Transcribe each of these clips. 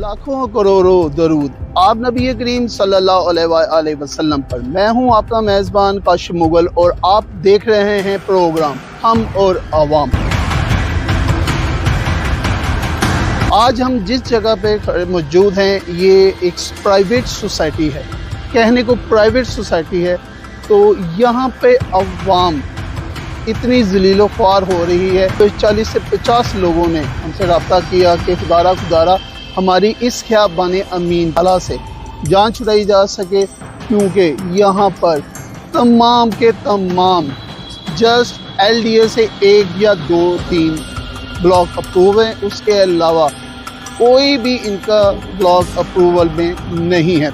लाखों करोड़ों दरूद आप नबी करीम सल्लल्लाहु अलैहि वसल्लम पर। मैं हूं आपका मेज़बान काशिफ मुगल और आप देख रहे हैं प्रोग्राम हम और आवाम। आज हम जिस जगह पे मौजूद हैं ये एक प्राइवेट सोसाइटी है, कहने को प्राइवेट सोसाइटी है, तो यहाँ पे अवाम इतनी ज़लीलो ख्वार हो रही है। तो 40 से 50 लोगों ने हमसे रब्ता किया कि खुदारा हमारी इस ख़ियाबान अमीन अला से जान छुड़ाई जा सके, क्योंकि यहाँ पर तमाम के तमाम जस्ट LDA से 1 या 2-3 ब्लॉक अप्रूव हैं, उसके अलावा कोई भी इनका ब्लॉक अप्रूवल में नहीं है।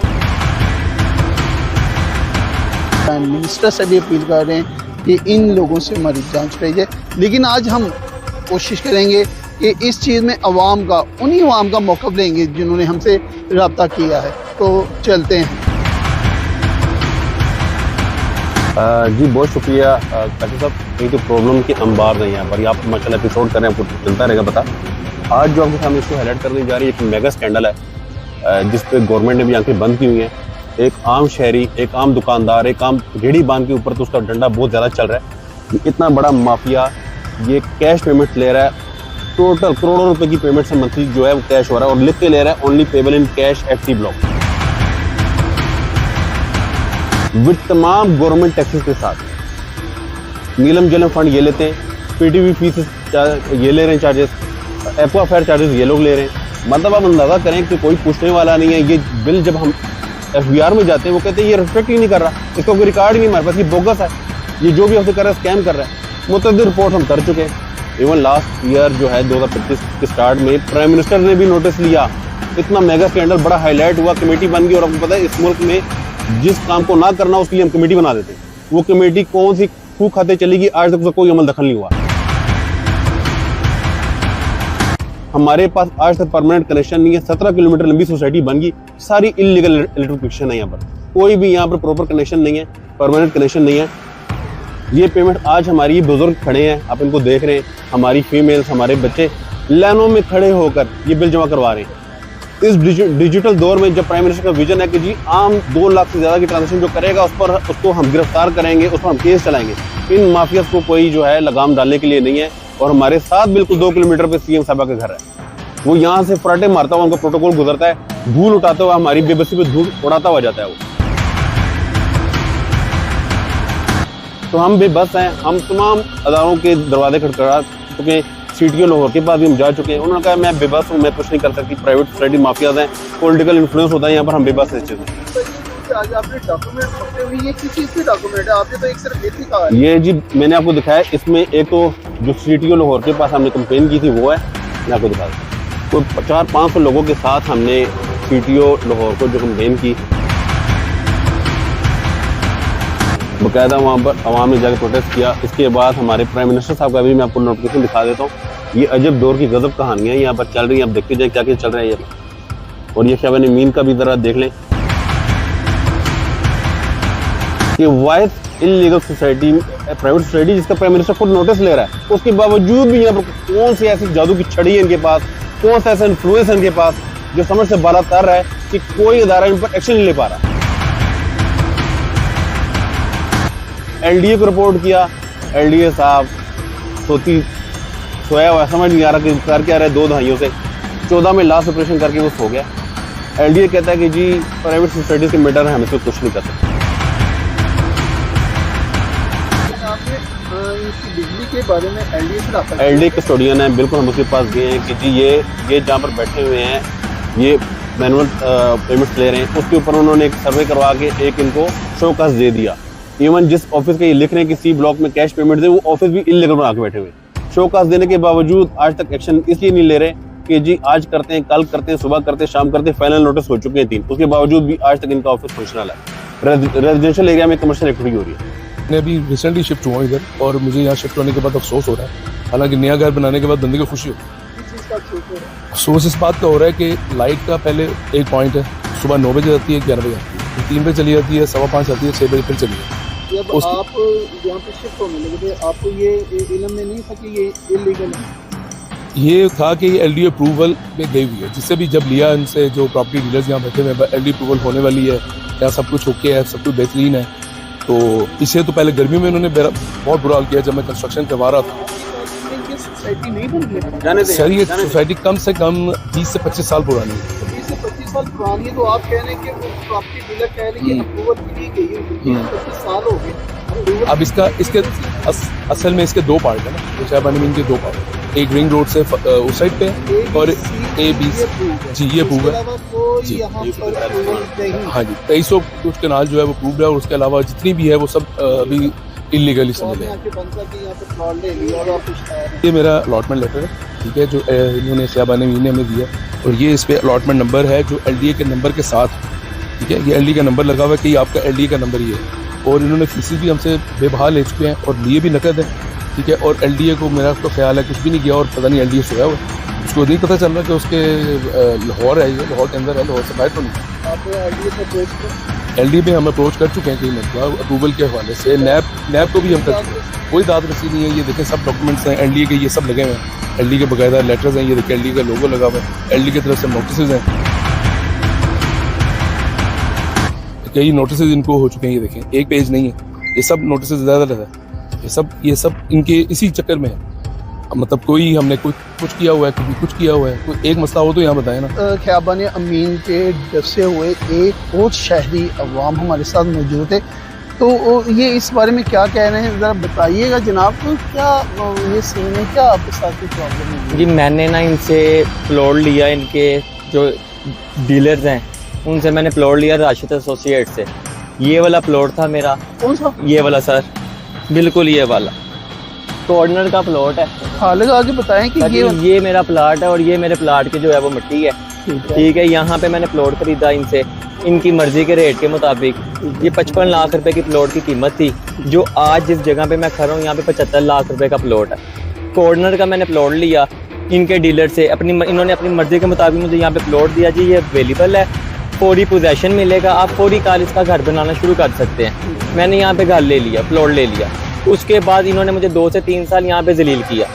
मिनिस्टर से भी अपील कर रहे हैं कि इन लोगों से हमारी जांच कराई जाए, लेकिन आज हम कोशिश करेंगे कि इस चीज़ में उन्हीं अवाम का मौक़िफ़ लेंगे जिन्होंने हमसे रब्ता किया है। तो चलते हैं। जी बहुत शुक्रिया काशिफ साहब। ये तो प्रॉब्लम के अंबार नहीं यहाँ पर, आप माशाल्लाह एपिसोड कर रहे हैं, आपको चलता रहेगा पता। आज जो आपके सामने इसको हाईलाइट करने जा रही है एक मेगा स्कैंडल है जिस पे गवर्नमेंट ने भी आंखें बंद की हुई हैं। एक आम शहरी, एक आम दुकानदार, एक आम रेहड़ी बांध के ऊपर तो उसका डंडा बहुत ज़्यादा चल रहा है। इतना बड़ा माफिया ये कैश पेमेंट ले रहा है, टोटल करोड़ों रुपए की पेमेंट से मंथली जो है वो कैश हो रहा है और लिख के ले रहा है only payable in cash FT block with तमाम गवर्नमेंट टैक्सेस के साथ। नीलम जलम फंड ये लेते हैं, PTV फीस ये ले रहे हैं, चार्जेस एक्वा फेयर चार्जेस ये लोग ले रहे हैं। मतलब आप अंदाज़ा करें कि कोई पूछने वाला नहीं है। ये बिल जब हम FBR में जाते हैं वो कहते हैं ये रिस्पेक्ट ही नहीं कर रहा, इसका कोई रिकॉर्ड ही नहीं हमारे पास, ये बोगस है, ये जो भी हमसे कर रहा है स्कैम कर रहा है। मुतअद्दिद रिपोर्ट हम कर चुके हैं। इवन लास्ट ईयर जो है 2025 के स्टार्ट में प्राइम मिनिस्टर ने भी नोटिस लिया। इतना मेगा स्कैंडल बड़ा हाईलाइट हुआ, कमेटी बन गई। और आपको पता है इस मुल्क में जिस काम को ना करना उसके लिए हम कमेटी बना देते हैं। वो कमेटी कौन सी खूह खाते चलेगी, आज तक उसका कोई अमल दखल नहीं हुआ। हमारे पास आज तक परमानेंट कनेक्शन नहीं है। 17 किलोमीटर लंबी सोसाइटी बन गई, सारी इलीगल इलेक्ट्रिफिकेशन है। यहाँ पर कोई भी यहाँ पर प्रॉपर कनेक्शन नहीं है, परमानेंट कनेक्शन नहीं है। ये पेमेंट आज हमारी ये बुजुर्ग खड़े हैं, आप इनको देख रहे हैं, हमारी फीमेल्स, हमारे बच्चे लाइनों में खड़े होकर ये बिल जमा करवा रहे हैं। इस डिजिटल दौर में जब प्राइम मिनिस्टर का विजन है कि जी आम 2 लाख से ज़्यादा की ट्रांजेक्शन जो करेगा उसको हम गिरफ्तार करेंगे, उस पर हम केस चलाएंगे, इन माफियाज को कोई जो है लगाम डालने के लिए नहीं है। और हमारे साथ बिल्कुल 2 किलोमीटर पे CM साहब का घर है। वो यहाँ से फराटे मारता हुआ उनका प्रोटोकॉल गुजरता है, धूल उठाता हुआ हमारी बेबसी पे धूल उड़ाता हुआ जाता है वो। तो हम बेबस हैं। हम तमाम अदारों के दरवाजे खटखटा चुके हैं, CTO लाहौर के पास भी हम जा चुके हैं। उन्होंने कहा मैं बेबस हूँ, मैं कुछ नहीं कर सकती, प्राइवेट सोसाइटी माफियाज हैं, पॉलिटिकल इन्फ्लुएंस होता है यहाँ पर, हम बेबस हैं इस चीज़ में। आज आपने डॉक्यूमेंट पकड़े हुए, ये किस चीज़ के डॉक्यूमेंट है? आपने तो एक सिर्फ ये कहा है। ये जी मैंने आपको दिखाया, इसमें एक तो जो CTO लाहौर के पास हमने कंप्लेन की थी वो है, मैं आपको दिखा दूँ। तो 400-500 लोगों के साथ हमने CTO लाहौर को जो कंप्लेन की, बाकायदा वहाँ पर आवाम ने जाकर प्रोटेस्ट किया। इसके बाद हमारे प्राइम मिनिस्टर साहब का भी मैं आपको नोटिफिकेशन दिखा देता हूँ। ये अजब दौर की गजब कहानियाँ यहाँ पर चल रही हैं, आप देखते जाए क्या क्या चल रहा है ये। और ये ख़ियाबान अमीन का भी ज़रा देख लें कि vice illegal society, private society जिसका प्राइम मिनिस्टर खुद नोटिस ले रहा है, उसके बावजूद भी यहाँ पर कौन सी ऐसी जादू की छड़ी है इनके पास, कौन सा ऐसा इन्फ्लुएंस है इनके पास जो समझ से बाहर कर रहा है कि कोई अदारा इन पर एक्शन नहीं ले पा रहा। LDA को रिपोर्ट किया, LDA साहब सोया हुआ, समझ नहीं आ रहा कि कर क्या रहा है। 2 दहाइयों से 14 में लास्ट ऑपरेशन करके वो सो गया। LDA कहता है कि जी प्राइवेट सोसाइटी के मैटर है, हम इसमें कुछ नहीं कर सकते। बिजली के बारे में LDA कस्टोडियन है, बिल्कुल हम उसके पास गए हैं कि जी ये जहाँ पर बैठे हुए हैं ये मैनुअल पेमेंट्स ले रहे हैं। उसके ऊपर उन्होंने एक सर्वे करवा के एक इनको शोकास दे दिया। इवन जिस ऑफिस के ये लिख रहे हैं कि C ब्लॉक में कैश पेमेंट दे, वो ऑफिस भी इलीगल बना के बैठे हुए। शोकास देने के बावजूद आज तक एक्शन इसलिए नहीं ले रहे कि जी आज करते हैं, कल करते हैं, सुबह करते हैं, शाम करते हैं। फाइनल नोटिस हो चुके हैं 3, उसके बावजूद भी आज तक इनका ऑफिस फंक्शनल है। रेजिडेंशियल एरिया में कमर्शियल एक्टिविटी हो रही है। मैं अभी रिसेंटली शिफ्ट हुआ इधर और मुझे यहाँ शिफ्ट होने के बाद अफसोस हो रहा है। हालांकि नया घर बनाने के बाद बंदे को खुशी होती है। अफसोस इस बात का हो रहा है कि लाइट का पहले एक पॉइंट है, सुबह 9 बजे आती है, 11 बजे आती है, 3 बजे चली जाती है, 5:15 आती है, 6 बजे फिर चली जाती है। जब आप यहाँ पे शिफ्ट होने लगे थे, आपको ये इल्म में नहीं था कि ये इलीगल है? ये था कि एलडी अप्रूवल में गई हुई है, जिससे भी जब लिया इनसे जो प्रॉपर्टी डीलर्स यहाँ बैठे हुए, एलडी अप्रूवल होने वाली है, यहाँ सब कुछ ओके है, सब कुछ बेहतरीन है। तो इससे तो पहले गर्मियों में उन्होंने बहुत बुरा हाल किया जब मैं कंस्ट्रक्शन करवा रहा था। सोसाइटी नहीं बन गई सर ये सोसाइटी कम से कम 20 से 25 साल पुरानी है। 20 से 25 साल पुरानी है, तो आप कह रहे हैं कि वो प्रॉपर्टी डीलर कह रहे हैं कि अप्रूवल के लिए गई है, 25 साल हो गए। अब इसके असल में इसके दो पार्ट है ना, शाहबानी मीन के दो पार्ट, एक रिंग रोड से उस साइड पे और ए बी जी ये अप्रूव है जी। हाँ जी 2300 कुछ कनाल जो है वो अप्रूव्ड है, और उसके अलावा जितनी भी है वो सब अभी इलीगली समझ लें। ये मेरा अलॉटमेंट लेटर है, ठीक है, जो इन्होंने शाहबानी मीन ने हमें दिया, और ये इस पे अलॉटमेंट नंबर है जो एलडीए के नंबर के साथ, ठीक है, ये एलडीए का नंबर लगा हुआ है कि आपका एलडीए का नंबर ये है। और इन्होंने फीस भी हमसे बेबहा ले चुके हैं और लिए भी नकद है, ठीक है। और एलडीए को मेरा तो ख्याल है कुछ भी नहीं किया, और पता नहीं एलडीए सोया हुआ, उसको नहीं पता चल रहा कि उसके लाहौर है, ये लाहौर के अंदर है, लाहौर से बाहर तो नहीं। एलडीए पे हम अप्रोच कर चुके हैं कई मतलब अप्रूवल के हवाले से, नैब को भी हम कर चुके हैं, कोई दाद रसी नहीं है। ये देखें सब डॉक्यूमेंट्स हैं एलडीए के, ये सब लगे हुए हैं, एलडीए के बाकायदा लेटर्स हैं, ये देखें एलडीए का लोगो लगा हुआ है, एलडीए की तरफ से नोटिस हैं, कई नोटिस इनको हो चुके हैं, ये देखें एक पेज नहीं है, ये सब नोटिस ज़्यादा है, ये सब इनके इसी चक्कर में है। मतलब कोई हमने कुछ किया हुआ है, कभी कुछ किया हुआ है, कोई एक मसला हो तो यहाँ बताएं ना। शाहबानी अमीन के डसे हुए एक और शहरी अवाम हमारे साथ मौजूद है, तो ये इस बारे में क्या कह रहे हैं ज़रा बताइएगा जनाब। तो क्या ये सीन है, क्या आपके साथ कोई प्रॉब्लम है? जी मैंने ना इनसे प्लॉट लिया, इनके जो डीलर्स हैं उनसे मैंने प्लॉट लिया राशिद एसोसिएट से। ये वाला प्लॉट था मेरा। कौन सा? ये वाला सर, बिल्कुल ये वाला कॉर्नर का प्लॉट है। हाँ लगा आगे बताएं कि ये मेरा प्लाट है, और ये मेरे प्लाट की जो है वो मिट्टी है, ठीक है। यहाँ पे मैंने प्लॉट खरीदा इनसे इनकी मर्जी के रेट के मुताबिक। ये 55 लाख रुपए की प्लॉट की कीमत थी, जो आज जिस जगह पे मैं खड़ा हूँ यहाँ पे 75 लाख रुपए का प्लॉट है। कॉर्नर का मैंने प्लॉट लिया इनके डीलर से, इन्होंने अपनी मर्जी के मुताबिक मुझे यहाँ पे प्लॉट दिया। जी ये अवेलेबल है, फौरी पोजेशन मिलेगा, आप फौरी काल इसका घर बनाना शुरू कर सकते हैं। मैंने यहाँ पे घर ले लिया, प्लॉट ले लिया। उसके बाद इन्होंने मुझे 2 से 3 साल यहाँ पे जलील किया।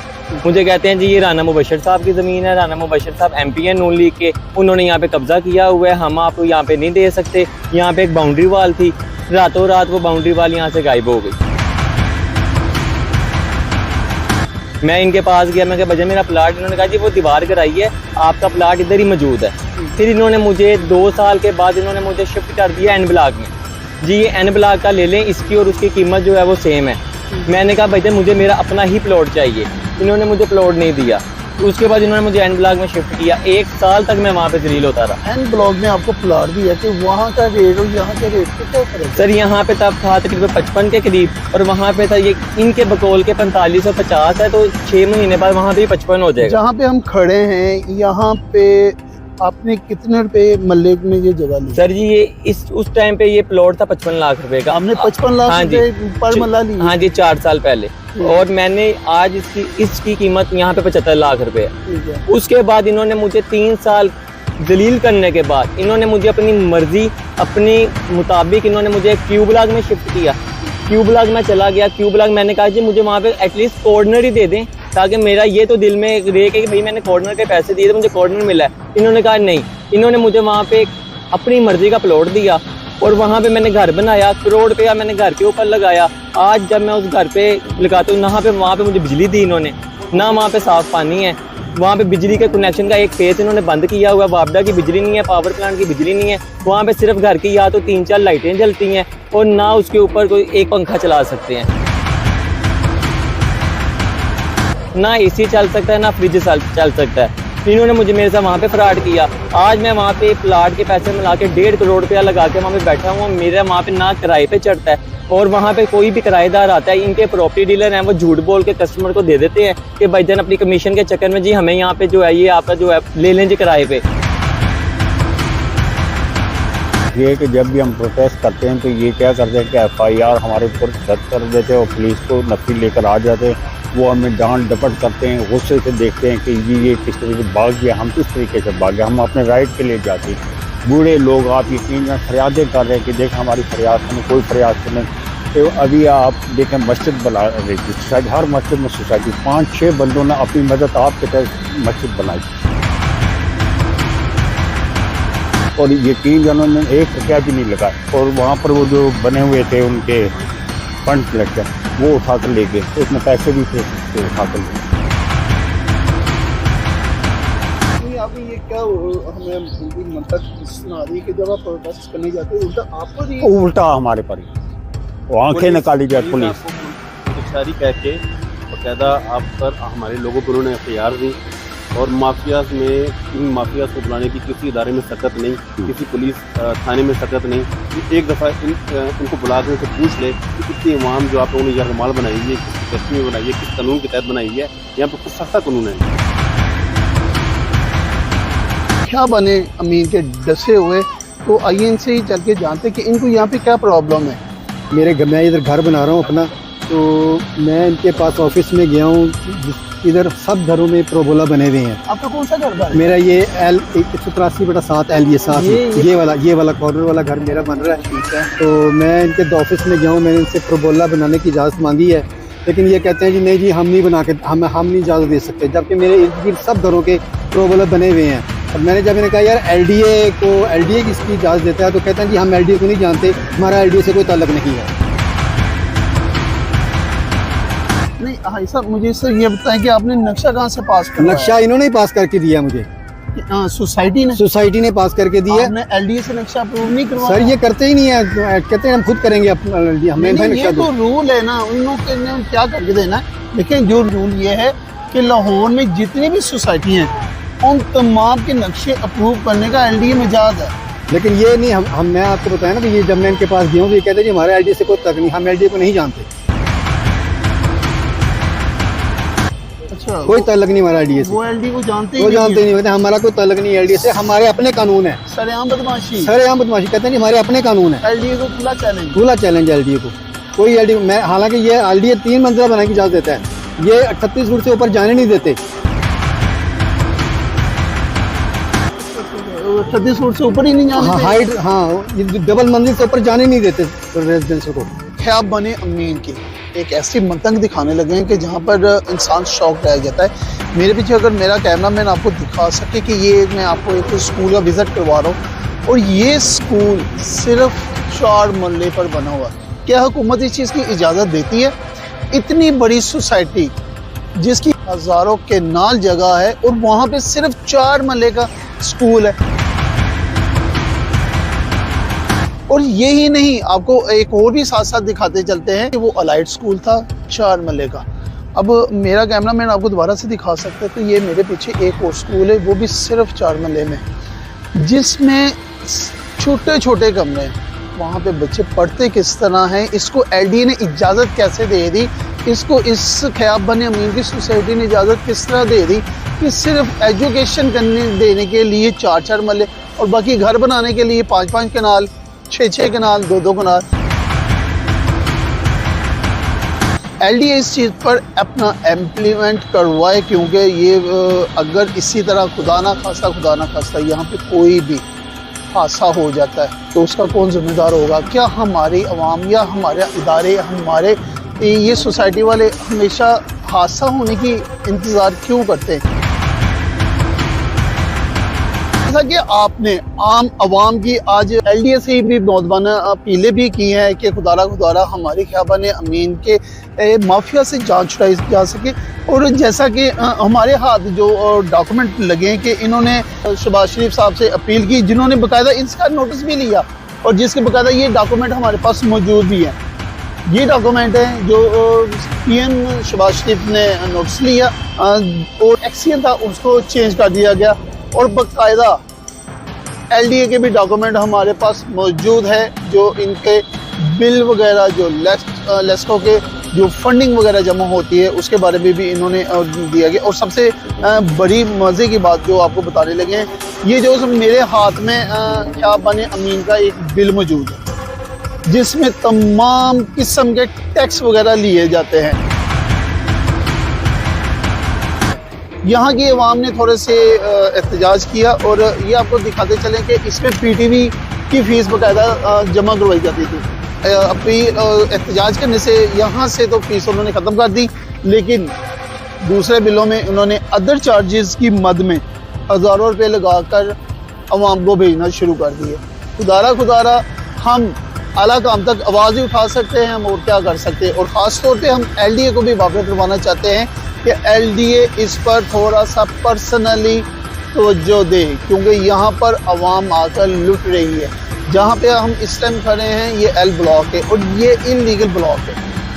मुझे कहते हैं जी ये राना मुबशर साहब की ज़मीन है, राना मुबशर साहब MP है नून लीग के, उन्होंने यहाँ पे कब्जा किया हुआ है, हम आपको यहाँ पे नहीं दे सकते। यहाँ पे एक बाउंड्री वाल थी, रातों रात वो बाउंड्री वाल यहाँ से गायब हो गई। मैं इनके पास गया, मैं कहा भैया मेरा प्लाट, इन्होंने कहा जी वो दीवार कराई है, आपका प्लाट इधर ही मौजूद है। फिर इन्होंने मुझे 2 साल के बाद इन्होंने मुझे शिफ्ट कर दिया N ब्लॉक में। जी ये N ब्लॉक का ले लें, इसकी और उसकी कीमत जो है वो सेम है। मैंने कहा भैया मुझे मेरा अपना ही प्लॉट चाहिए, इन्होंने मुझे प्लॉट नहीं दिया। उसके बाद इन्होंने मुझे N ब्लॉक में शिफ्ट किया, 1 साल तक मैं वहाँ पे जलील होता रहा। N ब्लॉक में आपको प्लॉट भी है, तो वहाँ का रेट और यहाँ के रेट पे क्या फर्क? सर यहाँ पे तब था तकरीबन 55 के करीब, और वहाँ पे था ये इनके बकौल के 45 और 50 है, तो 6 महीने बाद वहाँ पे 55 हो जाएगा। जहाँ पे हम खड़े हैं यहाँ पे आपने कितने रुपए मल्ले में ये जगह ली? सर जी ये उस टाइम पे ये प्लॉट था 55 लाख रुपए का। हमने 55 लाख रुपए पर मल्ला ली? हाँ जी 4 साल पहले, और मैंने आज इसकी कीमत यहाँ पे 75 लाख रुपए है। उसके बाद इन्होंने मुझे 3 साल जलील करने के बाद इन्होंने मुझे अपनी मर्जी अपने मुताबिक इन्होंने मुझे क्यू ब्लॉक में शिफ्ट किया। क्यू ब्लॉक में चला गया, क्यू ब्लॉक मैंने कहा जी मुझे वहाँ पे एटलीस्ट कॉर्नर ही दे दें, ताकि मेरा ये तो दिल में रेख है कि भाई मैंने कॉर्नर के पैसे दिए थे, मुझे कॉर्नर मिला है। इन्होंने कहा नहीं, इन्होंने मुझे वहाँ पे अपनी मर्जी का प्लॉट दिया, और वहाँ पे मैंने घर बनाया, करोड़ रुपया मैंने घर के ऊपर लगाया। आज जब मैं उस घर पे लगाता हूँ वहाँ पे मुझे बिजली दी इन्होंने, ना वहाँ पे साफ पानी है, वहाँ पे बिजली के कनेक्शन का एक फेस इन्होंने बंद किया हुआ है, वापडा की बिजली नहीं है, पावर प्लांट की बिजली नहीं है। वहाँ पे सिर्फ घर की या तो 3-4 लाइटें जलती हैं, और ना उसके ऊपर कोई एक पंखा चला सकते हैं, ना AC चल सकता है, ना फ्रिज चल सकता है। इन्होंने मुझे मेरे साथ वहाँ पे फ्रॉड किया। आज मैं वहाँ पे प्लाट के पैसे मिला के 1.5 करोड़ रुपया लगा के वहाँ पे बैठा हूँ, मेरा वहाँ पे ना किराए पे चढ़ता है, और वहाँ पे कोई भी किराएदार आता है, इनके प्रॉपर्टी डीलर हैं, वो झूठ बोल के कस्टमर को दे देते हैं कि भाईजान अपनी कमीशन के चक्कर में जी हमें यहाँ पे जो है ये आपका जो है ले लें जी किराए पे। ये कि जब भी हम प्रोटेस्ट करते हैं तो ये क्या करते हैं कि FIR हमारे ऊपर दर्ज कर देते हैं, और पुलिस को नफी लेकर आ जाते हैं, वो हमें डांट डपट करते हैं, गुस्से से देखते हैं कि ये किस तरीके से भाग गया, हम किस तरीके से भाग गया, हम अपने राइट के लिए जाते हैं। बूढ़े लोग आप यकीन में फरियादें कर रहे हैं कि देख हमारी फरियाद हमें कोई फरियाद सुने, तो अभी आप देखें मस्जिद बना रही थी सोसाइटी, हर मस्जिद में सोसाइटी 5-6 बंदों ने अपनी मदद आपके तहत मस्जिद बनाई और यकीन जानो उन्होंने एक रुपया भी नहीं लगा। और वहाँ पर वो जो बने हुए थे उनके फंड कलेक्टर वो उठा कर ले गए, उसमें पैसे भी थे तो उठा कर ले गए। अभी ये क्या हमें पूरी मंतक सुना रही है कि जब आप प्रोटेस्ट करने जाते हैं उल्टा आप पर ही उल्टा हमारे पर ही वो आंखें निकाली जाए पुलिस। शारी कह के बाकायदा आप पर हमारे लोगों पर उन्होंने FIR दी और माफियाज में इन माफियाज को बुलाने की किसी इदारे में सकत नहीं, किसी पुलिस थाने में सकत नहीं। एक दफ़ा इनको बुला कर उनसे पूछ ले कि इतनी इमाम जो आप लोगों ने यरमाल बनाई है, किस कश्मी में बनाई है, किस कानून के तहत बनाई है, यहाँ पर कुछ सख्ता कानून है। क्या बने अमीन के डसे हुए, तो आइए इनसे ही चल के जानते कि इनको यहाँ पे क्या प्रॉब्लम है। मैं इधर घर बना रहा हूँ अपना, तो मैं इनके पास ऑफिस में गया हूँ। इधर सब घरों में प्रोबोला बने हुए हैं। आपका कौन सा घर बन रहा है? मेरा ये L 183/7 L ये 7 ये वाला कॉर्नर वाला घर मेरा बन रहा है। ठीक है। तो मैं इनके ऑफिस में गया हूँ, मैंने इनसे प्रोबोला बनाने की इजाज़त मांगी है, लेकिन ये कहते हैं जी नहीं जी हम नहीं बना के हम नहीं इजाज़त दे सकते, जबकि मेरे इर्द गिर्द सब घरों के प्रोबोला बने हुए हैं। और मैंने जब इन्हें कहा यार LDA की इसकी इजाज़त देता है, तो कहते हैं जी हम LDA को नहीं जानते, हमारा LDA से कोई ताल्लुक नहीं है। नहीं भाई साहब, मुझे सर ये बताएं कि आपने नक्शा कहाँ से पास किया? नक्शा इन्होंने ही पास करके दिया मुझे, सोसाइटी ने पास करके दिया। आपने LDA से नक्शा अप्रूव नहीं करवाया? सर ये करते ही नहीं है, कहते हैं हम खुद करेंगे अपना LDA, हमें नहीं, ये तो रूल है ना, उन लोग ने क्या करके देना है। लेकिन जो रूल ये है कि लाहौर में जितनी भी सोसाइटी हैं उन तमाम के नक्शे अप्रूव करने का LDA में इजाज़त है। लेकिन ये नहीं हम मैं आपको बताया ना कि ये जब मैं इनके पास गया हूँ, ये कहते हैं जी हमारे LDA से कोई तक नहीं, हम LDA को नहीं जानते। अच्छा, कोई ताल्लुक नहीं हमारा LDA से, वो LDA को जानते ही वो जानते नहीं, कहते हमारा कोई ताल्लुक नहीं LDA से, हमारे अपने कानून है। सरेआम बदमाशी कहते हैं जी हमारे अपने कानून है। LDA को खुला चैलेंज LDA को कोई LDA मैं हालांकि ये LDA 3 मंजिला बनाने की इजाज़त देता है, ये 38 फुट से ऊपर जाने नहीं देते। 36 फुट से ऊपर ही नहीं जाने हाइट, डबल मंजिल से ऊपर जाने नहीं देते रेजिडेंस को। ख्याब बने अमीन की एक ऐसी मंतक दिखाने लगे हैं कि जहाँ पर इंसान शौक रह जाता है। मेरे पीछे अगर मेरा कैमरा मैन आपको दिखा सके कि ये मैं आपको एक स्कूल का विज़िट करवा रहा हूँ, और ये स्कूल सिर्फ 4 मरले पर बना हुआ है। क्या हुकूमत इस चीज़ की इजाज़त देती है? इतनी बड़ी सोसाइटी जिसकी हज़ारों के नाल जगह है और वहाँ पे सिर्फ 4 मरले का स्कूल है। और यही नहीं, आपको एक और भी साथ साथ दिखाते चलते हैं कि वो अलाइड स्कूल था 4 मरले का। अब मेरा कैमरा मैन आपको दोबारा से दिखा सकता है, तो ये मेरे पीछे एक और स्कूल है, वो भी सिर्फ 4 मरले में, जिसमें छोटे छोटे कमरे हैं। वहाँ पे बच्चे पढ़ते किस तरह हैं, इसको LDA ने इजाज़त कैसे दे दी, इसको इस ख्याब बने अमीन की सोसाइटी ने इजाज़त किस तरह दे दी कि सिर्फ एजुकेशन देने के लिए 4 मरले और बाकी घर बनाने के लिए 5 कनाल, 6 कनाल, 2 कनाल। LDA इस चीज़ पर अपना इम्प्लीमेंट करवाए, क्योंकि ये अगर इसी तरह खुदा ना खास्ता यहाँ पे कोई भी हादसा हो जाता है तो उसका कौन जिम्मेदार होगा? क्या हमारी आवाम या हमारे इदारे या हमारे ये सोसाइटी वाले हमेशा हादसा होने की इंतज़ार क्यों करते हैं? जैसा कि आपने आम आवाम की आज LDA से भी मौदबाना अपीलें भी की हैं कि खुदारा हमारे ख्याबा ने अमीन के माफिया से जांच छुड़ाई जा सके। और जैसा कि हमारे हाथ जो डॉक्यूमेंट लगे हैं कि इन्होंने शहबाज शरीफ साहब से अपील की, जिन्होंने बाकायदा इसका नोटिस भी लिया और जिसके बाकायदा ये डॉक्यूमेंट हमारे पास मौजूद भी हैं। ये डॉक्यूमेंट है जो PM शहबाज शरीफ ने नोटिस लिया और एक्सीडेंट था उसको चेंज कर दिया गया, और बाकायदा LDA के भी डॉक्यूमेंट हमारे पास मौजूद है, जो इनके बिल वगैरह, जो लेस्को के जो फंडिंग वगैरह जमा होती है उसके बारे में भी इन्होंने दिया गया। और सबसे बड़ी मज़े की बात जो आपको बताने लगे हैं, ये जो मेरे हाथ में ख्याब बने अमीन का एक बिल मौजूद है जिसमें तमाम किस्म के टैक्स वगैरह लिए जाते हैं। यहाँ की अवाम ने थोड़े से एहतजाज किया और ये आपको दिखाते चलें कि इसमें PTV की फ़ीस बाकायदा जमा करवाई जाती थी। अपील एहतजाज करने से यहाँ से तो फीस उन्होंने ख़त्म कर दी, लेकिन दूसरे बिलों में उन्होंने अदर चार्जेस की मद में हज़ारों रुपये लगाकर अवाम को भेजना शुरू कर दिए। खुदारा हम आला काम तक आवाज़ ही उठा सकते हैं, हम और क्या कर सकते हैं। और ख़ास तौर पे हम LDA को भी वापस करवाना चाहते हैं कि LDA इस पर थोड़ा सा पर्सनली तवज्जो दे, क्योंकि यहाँ पर आवाम आकर लुट रही है। जहाँ पे हम इस टाइम खड़े हैं ये L ब्लॉक है और ये इलीगल ब्लॉक है,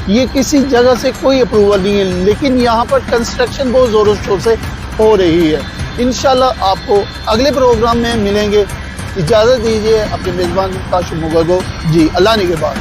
ये किसी जगह से कोई अप्रूवल नहीं है, लेकिन यहाँ पर कंस्ट्रक्शन बहुत ज़ोरों शोर से हो रही है। इंशाल्लाह आपको अगले प्रोग्राम में मिलेंगे। इजाज़त दीजिए अपने मेज़बान काशिफ मुगल को। जी, अल्लाह ने के बाद।